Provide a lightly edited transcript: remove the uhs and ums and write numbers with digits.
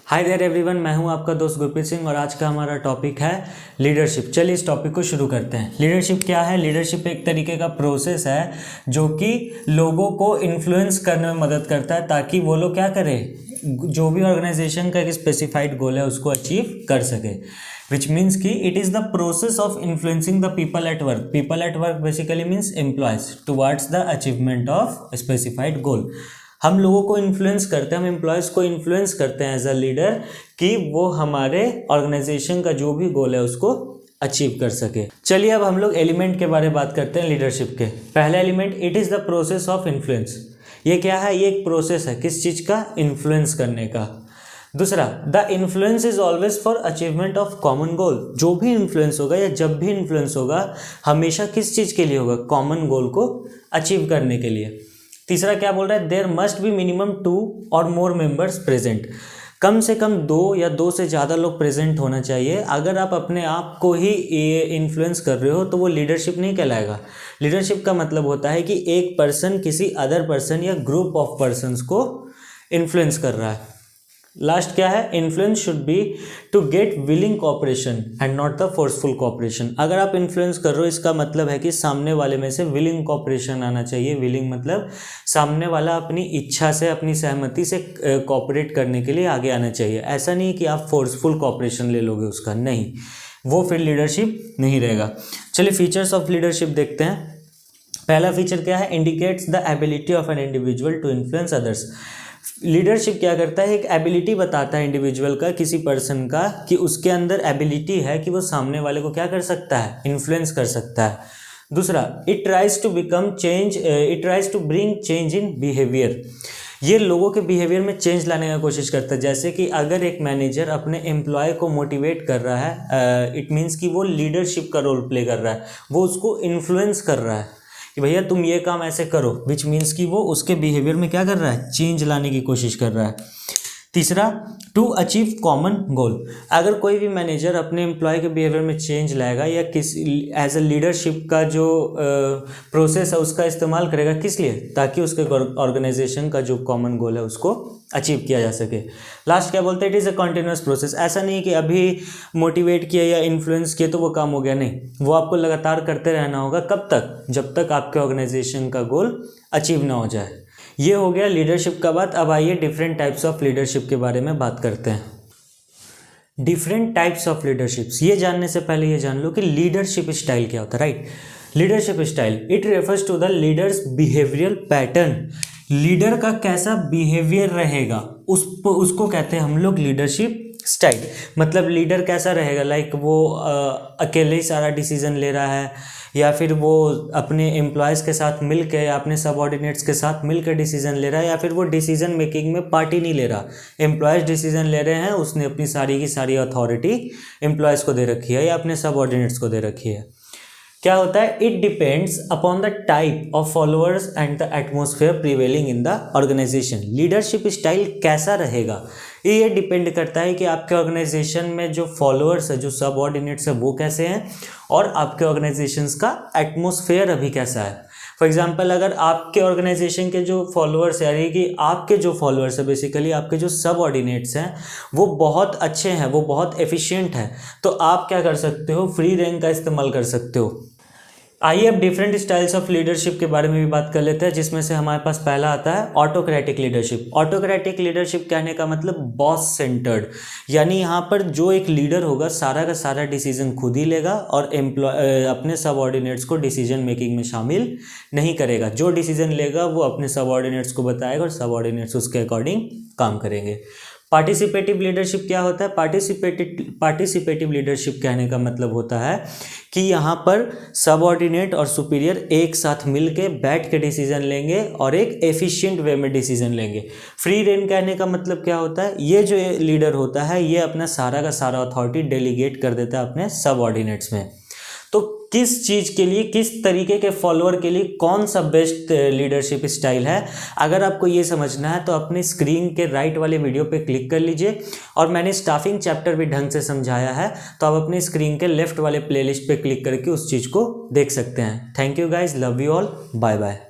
Hi there everyone, मैं हूं आपका दोस्त गुरप्रीत सिंह और आज का हमारा टॉपिक है लीडरशिप। चलिए इस टॉपिक को शुरू करते हैं। लीडरशिप क्या है? लीडरशिप एक तरीके का प्रोसेस है जो कि लोगों को इन्फ्लुएंस करने में मदद करता है ताकि वो लोग क्या करें, जो भी ऑर्गेनाइजेशन का एक स्पेसिफाइड गोल है उसको अचीव कर सके। विच मीन्स कि it is the process of influencing the people at work. People at work basically means employees towards the achievement of specified goal. हम लोगों को इन्फ्लुएंस करते हैं, हम एम्प्लॉयज़ को इन्फ्लुएंस करते हैं एज अ लीडर कि वो हमारे ऑर्गेनाइजेशन का जो भी गोल है उसको अचीव कर सके। चलिए अब हम लोग एलिमेंट के बारे में बात करते हैं लीडरशिप के। पहला element, it is the process of influence. ये क्या है? ये एक प्रोसेस है किस चीज़ का? इन्फ्लुएंस करने का। दूसरा, the influence is always for achievement of common goal. जो भी इन्फ्लुएंस होगा या जब भी इन्फ्लुएंस होगा हमेशा किस चीज़ के लिए होगा? कॉमन गोल को अचीव करने के लिए। तीसरा क्या बोल रहा है? देयर मस्ट बी मिनिमम 2 और मोर मेंबर्स प्रेजेंट। कम से कम 2 या 2 से ज़्यादा लोग प्रेजेंट होना चाहिए। अगर आप अपने आप को ही इन्फ्लुएंस कर रहे हो तो वो लीडरशिप नहीं कहलाएगा। लीडरशिप का मतलब होता है कि एक पर्सन किसी अदर पर्सन या ग्रुप ऑफ पर्सन्स को इन्फ्लुएंस कर रहा है। लास्ट क्या है? Influence should be to get willing cooperation and not the forceful cooperation. अगर आप इन्फ्लुएंस कर रहे हो इसका मतलब है कि सामने वाले में से विलिंग कोऑपरेशन आना चाहिए। विलिंग मतलब सामने वाला अपनी इच्छा से, अपनी सहमति से कोऑपरेट करने के लिए आगे आना चाहिए। ऐसा नहीं कि आप फोर्सफुल कोऑपरेशन ले लोगे उसका, नहीं, वो फिर लीडरशिप नहीं रहेगा। चलिए फीचर्स ऑफ लीडरशिप देखते हैं। पहला फीचर क्या है? Indicates the ability of an individual to influence others. Leadership क्या करता है? एक एबिलिटी बताता है इंडिविजुअल का, किसी पर्सन का, कि उसके अंदर एबिलिटी है कि वो सामने वाले को क्या कर सकता है? इन्फ्लुएंस कर सकता है। दूसरा, it tries to bring change in behaviour. ये लोगों के बिहेवियर में चेंज लाने का कोशिश करता है। जैसे कि अगर एक मैनेजर अपने एम्प्लॉय को मोटिवेट कर रहा है, इट मीन्स कि वो लीडरशिप का रोल प्ले कर रहा है, वो उसको इन्फ्लुएंस कर रहा है कि भैया तुम ये काम ऐसे करो, विच मीन्स कि वो उसके बिहेवियर में क्या कर रहा है? चेंज लाने की कोशिश कर रहा है। तीसरा, टू अचीव कॉमन गोल। अगर कोई भी मैनेजर अपने एम्प्लॉय के बिहेवियर में चेंज लाएगा या किसी एज अ लीडरशिप का जो प्रोसेस है उसका इस्तेमाल करेगा, किस लिए? ताकि उसके ऑर्गेनाइजेशन का जो कॉमन गोल है उसको अचीव किया जा सके। लास्ट क्या बोलते हैं? It is a continuous process. ऐसा नहीं कि अभी मोटिवेट किया या इन्फ्लुएंस किया तो वो काम हो गया, नहीं, वो आपको लगातार करते रहना होगा। कब तक? जब तक आपके ऑर्गेनाइजेशन का गोल अचीव ना हो जाए। ये हो गया लीडरशिप का बात। अब आइए डिफरेंट टाइप्स ऑफ लीडरशिप के बारे में बात करते हैं। डिफरेंट टाइप्स ऑफ लीडरशिप्स, ये जानने से पहले ये जान लो कि लीडरशिप स्टाइल क्या होता है, right? Leadership style, it refers to the leader's behavioural pattern. Leader का कैसा बिहेवियर रहेगा उसको कहते हैं हम लोग लीडरशिप स्टाइल। मतलब लीडर कैसा रहेगा, लाइक वो अकेले ही सारा डिसीजन ले रहा है, या फिर वो अपने एम्प्लॉयज़ के साथ मिल के या अपने सबऑर्डिनेट्स के साथ मिलकर डिसीजन ले रहा है, या फिर वो डिसीजन मेकिंग में पार्टी नहीं ले रहा। एम्प्लॉयज़ डिसीजन ले रहे हैं, उसने अपनी सारी की सारी अथॉरिटी एम्प्लॉयज़ को दे रखी है या अपने सबऑर्डिनेट्स को दे रखी है। क्या होता है? It depends upon the type of followers and the atmosphere prevailing in the organisation. Leadership style कैसा रहेगा ये डिपेंड करता है कि आपके ऑर्गेनाइजेशन में जो फॉलोअर्स है, जो सबऑर्डिनेट्स है, वो कैसे हैं और आपके ऑर्गेनाइजेशंस का एटमोसफेयर अभी कैसा है। फॉर एग्जांपल, अगर आपके ऑर्गेनाइजेशन के जो फॉलोअर्स है, यानी कि आपके जो फॉलोअर्स है, बेसिकली आपके जो सबऑर्डिनेट्स हैं, वो बहुत अच्छे हैं, वो बहुत एफिशिएंट हैं, तो आप क्या कर सकते हो? फ्री रेंज का इस्तेमाल कर सकते हो। आइए अब डिफरेंट स्टाइल्स ऑफ लीडरशिप के बारे में भी बात कर लेते हैं, जिसमें से हमारे पास पहला आता है ऑटोक्रेटिक लीडरशिप। ऑटोक्रेटिक लीडरशिप कहने का मतलब बॉस सेंटर्ड, यानी यहाँ पर जो एक लीडर होगा सारा का सारा डिसीजन खुद ही लेगा और अपने सबऑर्डिनेट्स को डिसीजन मेकिंग में शामिल नहीं करेगा। जो डिसीजन लेगा वो अपने सबऑर्डिनेट्स को बताएगा और सबऑर्डिनेट्स उसके अकॉर्डिंग काम करेंगे। पार्टिसिपेटिव लीडरशिप क्या होता है? पार्टिसिपेटिव लीडरशिप कहने का मतलब होता है कि यहाँ पर सबऑर्डिनेट और सुपीरियर एक साथ मिल के बैठ के डिसीजन लेंगे और एक एफिशिएंट वे में डिसीजन लेंगे। फ्री रेन कहने का मतलब क्या होता है? ये जो लीडर होता है ये अपना सारा का सारा अथॉरिटी डेलीगेट कर देता है अपने सबऑर्डिनेट्स में। तो किस चीज़ के लिए, किस तरीके के फॉलोअर के लिए कौन सा बेस्ट लीडरशिप स्टाइल है, अगर आपको ये समझना है तो अपने स्क्रीन के राइट वाले वीडियो पे क्लिक कर लीजिए। और मैंने स्टाफिंग चैप्टर भी ढंग से समझाया है, तो आप अपने स्क्रीन के लेफ्ट वाले प्लेलिस्ट पे क्लिक करके उस चीज़ को देख सकते हैं। Thank you guys, love you all, bye bye.